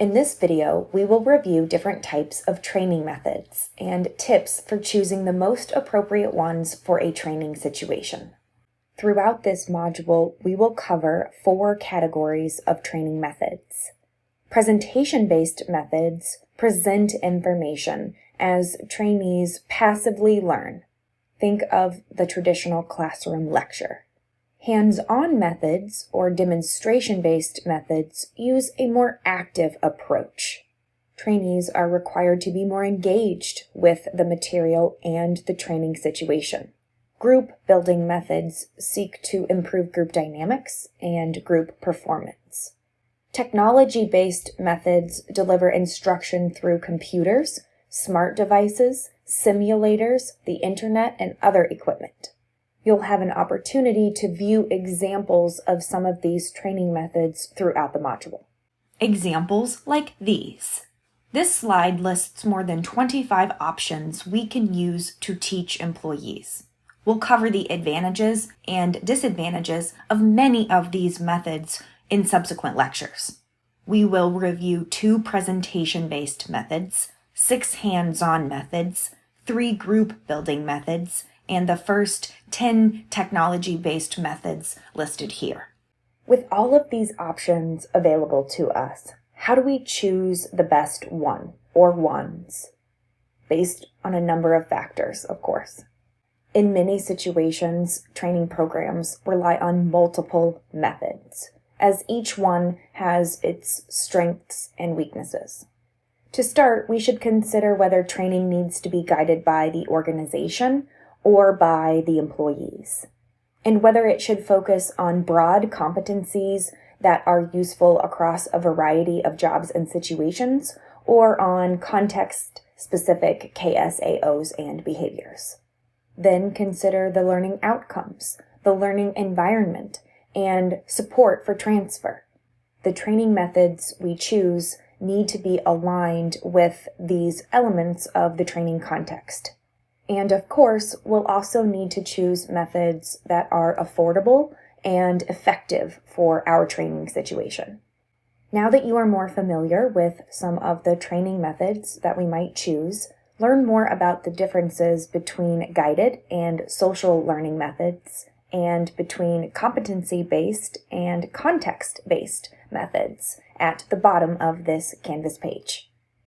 In this video, we will review different types of training methods and tips for choosing the most appropriate ones for a training situation. Throughout this module, we will cover 4 categories of training methods. Presentation-based methods present information as trainees passively learn. Think of the traditional classroom lecture. Hands-on methods or demonstration-based methods use a more active approach. Trainees are required to be more engaged with the material and the training situation. Group building methods seek to improve group dynamics and group performance. Technology-based methods deliver instruction through computers, smart devices, simulators, the internet, and other equipment. You'll have an opportunity to view examples of some of these training methods throughout the module. Examples like these. This slide lists more than 25 options we can use to teach employees. We'll cover the advantages and disadvantages of many of these methods in subsequent lectures. We will review 2 presentation-based methods, 6 hands-on methods, 3 group-building methods, and the first 10 technology-based methods listed here. With all of these options available to us, how do we choose the best one or ones? Based on a number of factors, of course. In many situations, training programs rely on multiple methods, as each one has its strengths and weaknesses. To start, we should consider whether training needs to be guided by the organization or by the employees, and whether it should focus on broad competencies that are useful across a variety of jobs and situations, or on context-specific KSAOs and behaviors. Then consider the learning outcomes, the learning environment, and support for transfer. The training methods we choose need to be aligned with these elements of the training context. And of course, we'll also need to choose methods that are affordable and effective for our training situation. Now that you are more familiar with some of the training methods that we might choose, learn more about the differences between guided and social learning methods and between competency-based and context-based methods at the bottom of this Canvas page.